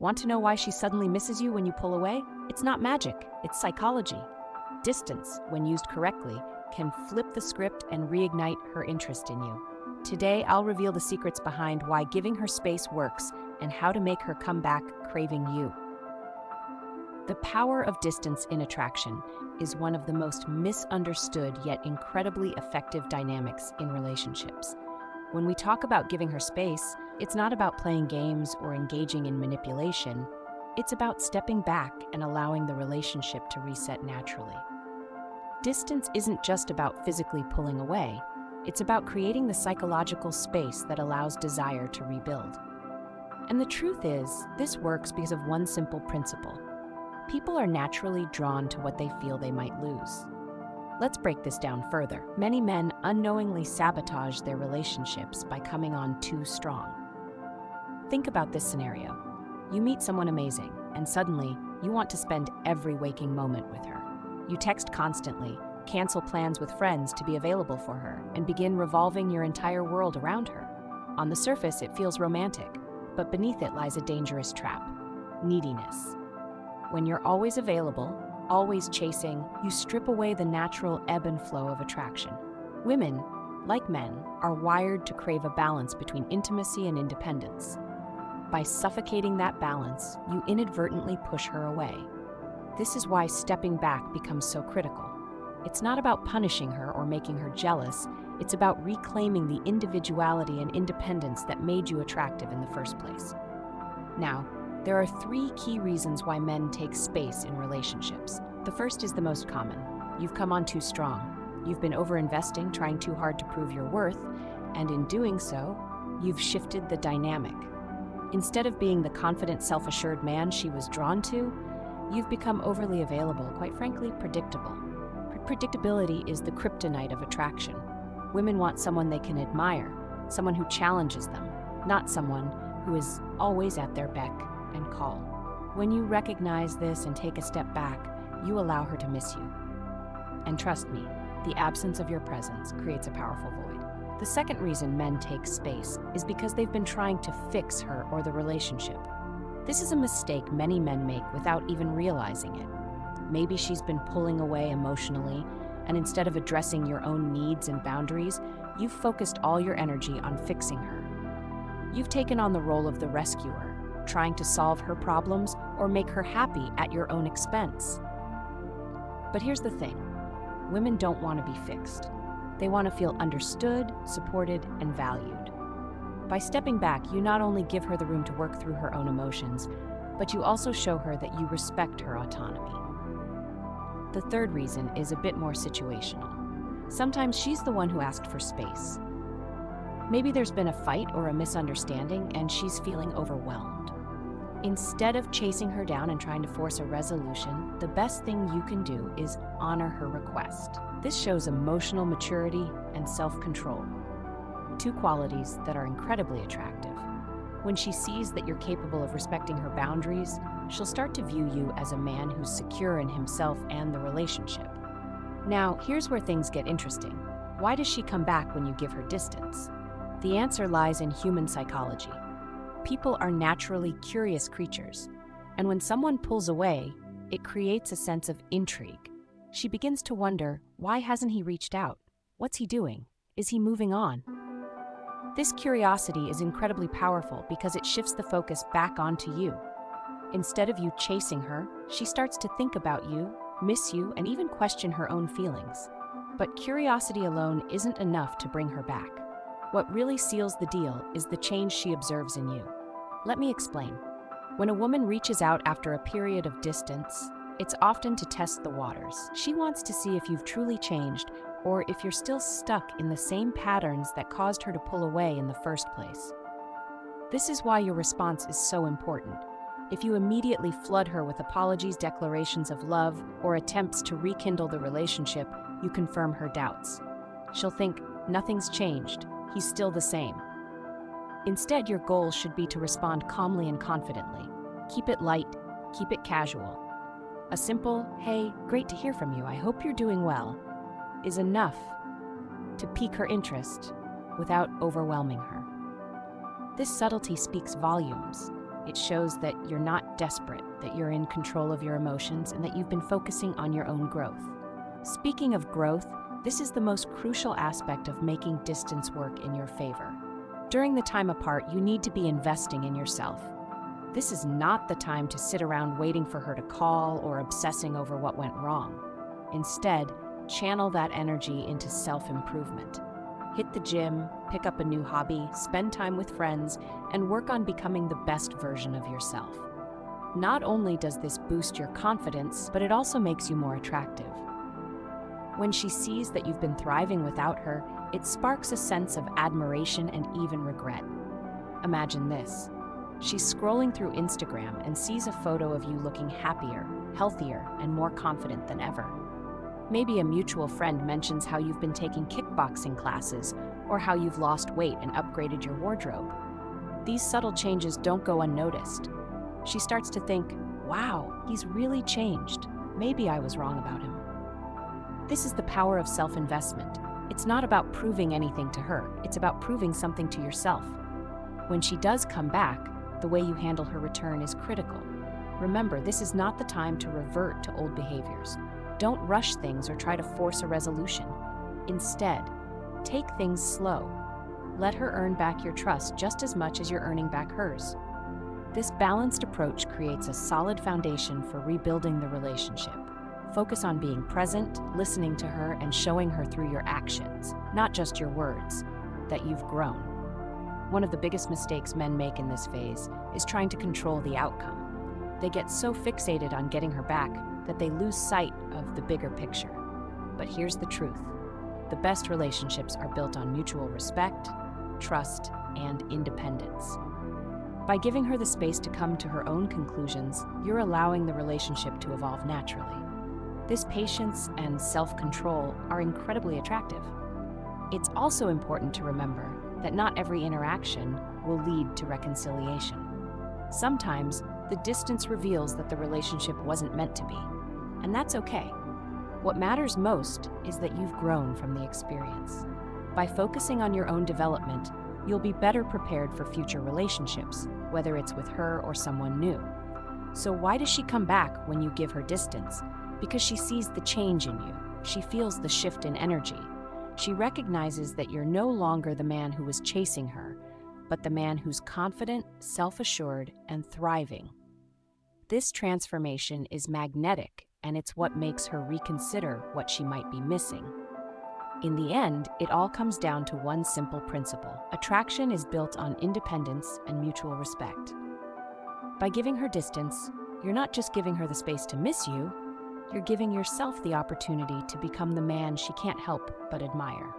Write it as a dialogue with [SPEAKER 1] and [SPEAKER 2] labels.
[SPEAKER 1] Want to know why she suddenly misses you when you pull away? It's not magic, it's psychology. Distance, when used correctly, can flip the script and reignite her interest in you. Today, I'll reveal the secrets behind why giving her space works and how to make her come back craving you. The power of distance in attraction is one of the most misunderstood yet incredibly effective dynamics in relationships. When we talk about giving her space, it's not about playing games or engaging in manipulation. It's about stepping back and allowing the relationship to reset naturally. Distance isn't just about physically pulling away. It's about creating the psychological space that allows desire to rebuild. And the truth is, this works because of one simple principle. People are naturally drawn to what they feel they might lose. Let's break this down further. Many men unknowingly sabotage their relationships by coming on too strong. Think about this scenario. You meet someone amazing, and suddenly, you want to spend every waking moment with her. You text constantly, cancel plans with friends to be available for her, and begin revolving your entire world around her. On the surface, it feels romantic, but beneath it lies a dangerous trap: neediness. When you're always available, always chasing, you strip away the natural ebb and flow of attraction. Women, like men, are wired to crave a balance between intimacy and independence. By suffocating that balance, you inadvertently push her away. This is why stepping back becomes so critical. It's not about punishing her or making her jealous. It's about reclaiming the individuality and independence that made you attractive in the first place. Now, there are 3 key reasons why men take space in relationships. The first is the most common. You've come on too strong. You've been overinvesting, trying too hard to prove your worth, and in doing so, you've shifted the dynamic. Instead of being the confident, self-assured man she was drawn to, you've become overly available, quite frankly, predictable. Predictability is the kryptonite of attraction. Women want someone they can admire, someone who challenges them, not someone who is always at their beck and call. When you recognize this and take a step back, you allow her to miss you. And trust me, the absence of your presence creates a powerful void. The second reason men take space is because they've been trying to fix her or the relationship. This is a mistake many men make without even realizing it. Maybe she's been pulling away emotionally, and instead of addressing your own needs and boundaries, you've focused all your energy on fixing her. You've taken on the role of the rescuer, trying to solve her problems or make her happy at your own expense. But here's the thing. Women don't want to be fixed. They want to feel understood, supported, and valued. By stepping back, you not only give her the room to work through her own emotions, but you also show her that you respect her autonomy. The third reason is a bit more situational. Sometimes she's the one who asked for space. Maybe there's been a fight or a misunderstanding and she's feeling overwhelmed. Instead of chasing her down and trying to force a resolution, the best thing you can do is honor her request. This shows emotional maturity and self-control, 2 qualities that are incredibly attractive. When she sees that you're capable of respecting her boundaries, she'll start to view you as a man who's secure in himself and the relationship. Now, here's where things get interesting. Why does she come back when you give her distance? The answer lies in human psychology. People are naturally curious creatures, and when someone pulls away, it creates a sense of intrigue. She begins to wonder, why hasn't he reached out? What's he doing? Is he moving on? This curiosity is incredibly powerful because it shifts the focus back onto you. Instead of you chasing her, she starts to think about you, miss you, and even question her own feelings. But curiosity alone isn't enough to bring her back. What really seals the deal is the change she observes in you. Let me explain. When a woman reaches out after a period of distance, it's often to test the waters. She wants to see if you've truly changed or if you're still stuck in the same patterns that caused her to pull away in the first place. This is why your response is so important. If you immediately flood her with apologies, declarations of love, or attempts to rekindle the relationship, you confirm her doubts. She'll think, nothing's changed, he's still the same. Instead, your goal should be to respond calmly and confidently. Keep it light, keep it casual. A simple, hey, great to hear from you, I hope you're doing well, is enough to pique her interest without overwhelming her. This subtlety speaks volumes. It shows that you're not desperate, that you're in control of your emotions, and that you've been focusing on your own growth. Speaking of growth, this is the most crucial aspect of making distance work in your favor. During the time apart, you need to be investing in yourself. This is not the time to sit around waiting for her to call or obsessing over what went wrong. Instead, channel that energy into self-improvement. Hit the gym, pick up a new hobby, spend time with friends, and work on becoming the best version of yourself. Not only does this boost your confidence, but it also makes you more attractive. When she sees that you've been thriving without her, it sparks a sense of admiration and even regret. Imagine this. She's scrolling through Instagram and sees a photo of you looking happier, healthier, and more confident than ever. Maybe a mutual friend mentions how you've been taking kickboxing classes or how you've lost weight and upgraded your wardrobe. These subtle changes don't go unnoticed. She starts to think, wow, he's really changed. Maybe I was wrong about him. This is the power of self-investment. It's not about proving anything to her. It's about proving something to yourself. When she does come back, the way you handle her return is critical. Remember, this is not the time to revert to old behaviors. Don't rush things or try to force a resolution. Instead, take things slow. Let her earn back your trust just as much as you're earning back hers. This balanced approach creates a solid foundation for rebuilding the relationship. Focus on being present, listening to her, and showing her through your actions, not just your words, that you've grown. One of the biggest mistakes men make in this phase is trying to control the outcome. They get so fixated on getting her back that they lose sight of the bigger picture. But here's the truth. The best relationships are built on mutual respect, trust, and independence. By giving her the space to come to her own conclusions, you're allowing the relationship to evolve naturally. This patience and self-control are incredibly attractive. It's also important to remember that not every interaction will lead to reconciliation. Sometimes, the distance reveals that the relationship wasn't meant to be, and that's okay. What matters most is that you've grown from the experience. By focusing on your own development, you'll be better prepared for future relationships, whether it's with her or someone new. So why does she come back when you give her distance? Because she sees the change in you. She feels the shift in energy. She recognizes that you're no longer the man who was chasing her, but the man who's confident, self-assured, and thriving. This transformation is magnetic, and it's what makes her reconsider what she might be missing. In the end, it all comes down to one simple principle. Attraction is built on independence and mutual respect. By giving her distance, you're not just giving her the space to miss you, you're giving yourself the opportunity to become the man she can't help but admire.